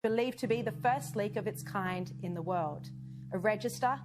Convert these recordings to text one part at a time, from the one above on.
believed to be the first leak of its kind in the world, a register.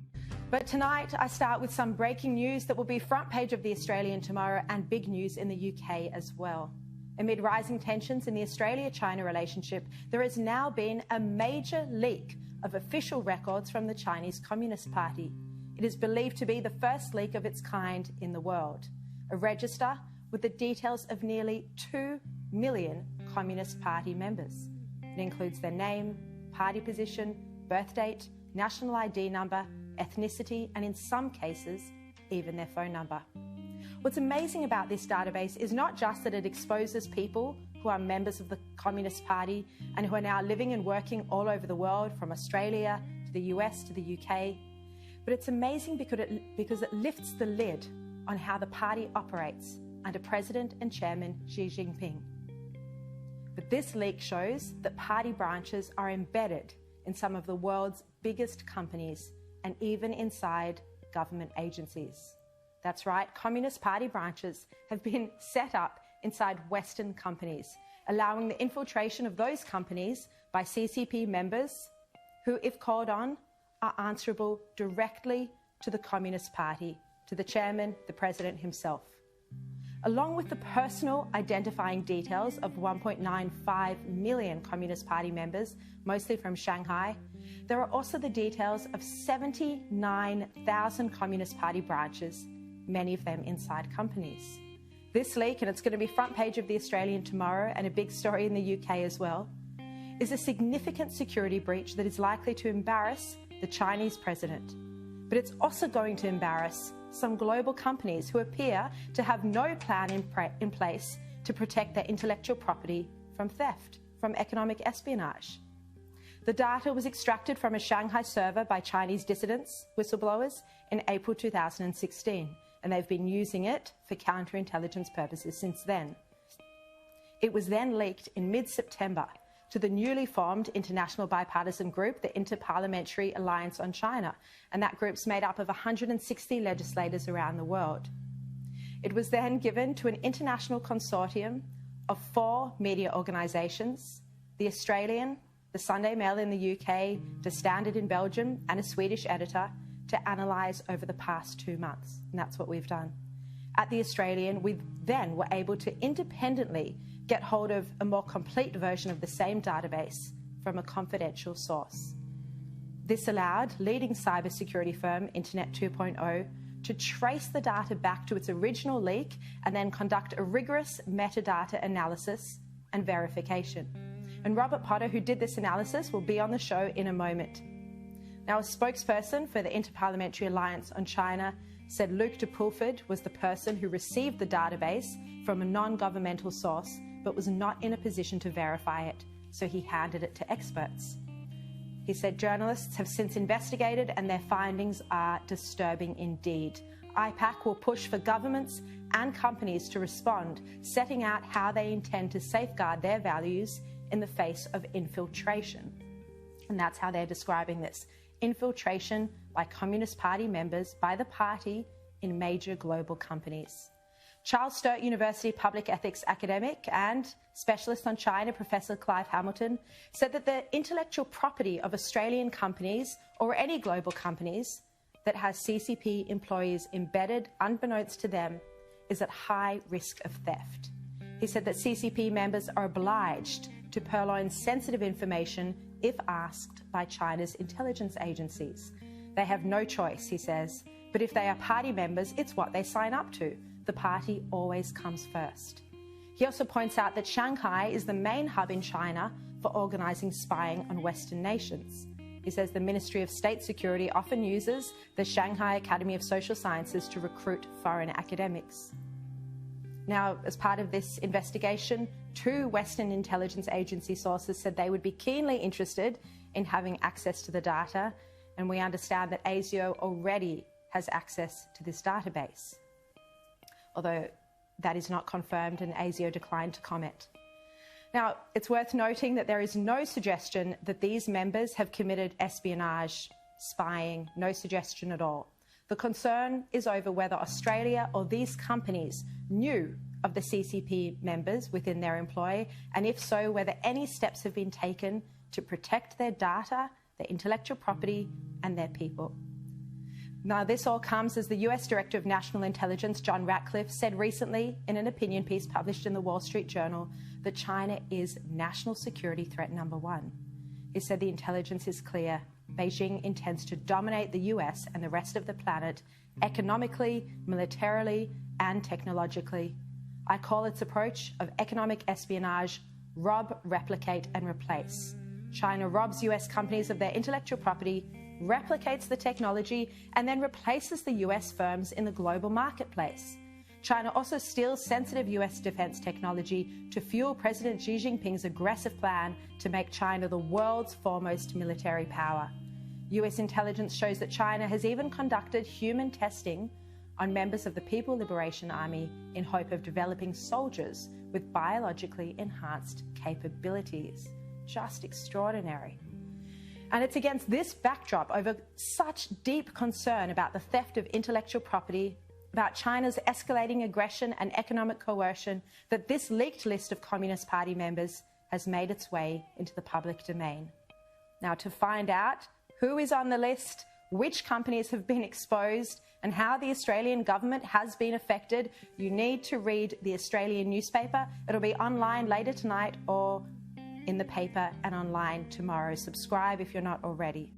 But tonight I start with some breaking news that will be front page of The Australian tomorrow and big news in the UK as well. Amid rising tensions in the Australia-China relationship, there has now been a major leak of official records from the Chinese Communist Party. It is believed to be the first leak of its kind in the world, a register with the details of nearly 2 million Communist Party members. It includes their name, party position, birth date, national ID number, ethnicity, and in some cases, even their phone number. What's amazing about this database is not just that it exposes people who are members of the Communist Party and who are now living and working all over the world, from Australia to the US to the UK, but it's amazing because it lifts the lid on how the party operates under President and Chairman Xi Jinping. But this leak shows that party branches are embedded in some of the world's biggest companies and even inside government agencies. That's right, Communist Party branches have been set up inside Western companies, allowing the infiltration of those companies by CCP members who, if called on, are answerable directly to the Communist Party, to the chairman, the president himself. Along with the personal identifying details of 1.95 million Communist Party members, mostly from Shanghai, there are also the details of 79,000 Communist Party branches, many of them inside companies. This leak, and it's going to be front page of The Australian tomorrow and a big story in the UK as well, is a significant security breach that is likely to embarrass the Chinese president. But it's also going to embarrass some global companies who appear to have no plan in place to protect their intellectual property from theft, from economic espionage. The data was extracted from a Shanghai server by Chinese dissidents, whistleblowers, in April 2016, and they've been using it for counterintelligence purposes since then. It was then leaked in mid-September to the newly formed international bipartisan group, the Inter-Parliamentary Alliance on China, and that group's made up of 160 legislators around the world. It was then given to an international consortium of 4 media organisations, The Australian, the Sunday Mail in the UK, the Standard in Belgium, and a Swedish editor to analyse over the past 2 months, and that's what we've done. At The Australian, we then were able to independently get hold of a more complete version of the same database from a confidential source. This allowed leading cybersecurity firm Internet 2.0 to trace the data back to its original leak and then conduct a rigorous metadata analysis and verification. And Robert Potter, who did this analysis, will be on the show in a moment. Now, a spokesperson for the Inter-Parliamentary Alliance on China said Luke de Pulford was the person who received the database from a non-governmental source but was not in a position to verify it, so he handed it to experts. He said journalists have since investigated and their findings are disturbing indeed. IPAC will push for governments and companies to respond, setting out how they intend to safeguard their values in the face of infiltration. And that's how they're describing this. Infiltration by Communist Party members by the party in major global companies. Charles Sturt University public ethics academic and specialist on China, Professor Clive Hamilton, said that the intellectual property of Australian companies or any global companies that has CCP employees embedded unbeknownst to them is at high risk of theft. He said that CCP members are obliged to purloin sensitive information if asked by China's intelligence agencies. They have no choice, he says, but if they are party members, it's what they sign up to. The party always comes first. He also points out that Shanghai is the main hub in China for organising spying on Western nations. He says the Ministry of State Security often uses the Shanghai Academy of Social Sciences to recruit foreign academics. Now, as part of this investigation, 2 Western intelligence agency sources said they would be keenly interested in having access to the data, and we understand that ASIO already has access to this database, although that is not confirmed and ASIO declined to comment. Now, it's worth noting that there is no suggestion that these members have committed espionage, spying, no suggestion at all. The concern is over whether Australia or these companies knew of the CCP members within their employ, and if so, whether any steps have been taken to protect their data, their intellectual property, and their people. Now, this all comes as the US Director of National Intelligence, John Ratcliffe, said recently in an opinion piece published in the Wall Street Journal that China is national security threat number one. He said the intelligence is clear. Beijing intends to dominate the US and the rest of the planet economically, militarily, and technologically. I call its approach of economic espionage rob, replicate, and replace. China robs US companies of their intellectual property, replicates the technology, and then replaces the US firms in the global marketplace. China also steals sensitive US defense technology to fuel President Xi Jinping's aggressive plan to make China the world's foremost military power. US intelligence shows that China has even conducted human testing on members of the People Liberation Army in hope of developing soldiers with biologically enhanced capabilities. Just extraordinary. And it's against this backdrop, over such deep concern about the theft of intellectual property, about China's escalating aggression and economic coercion, that this leaked list of Communist Party members has made its way into the public domain. Now, to find out who is on the list, which companies have been exposed, and how the Australian government has been affected, you need to read the Australian newspaper. It'll be online later tonight or in the paper and online tomorrow. Subscribe if you're not already.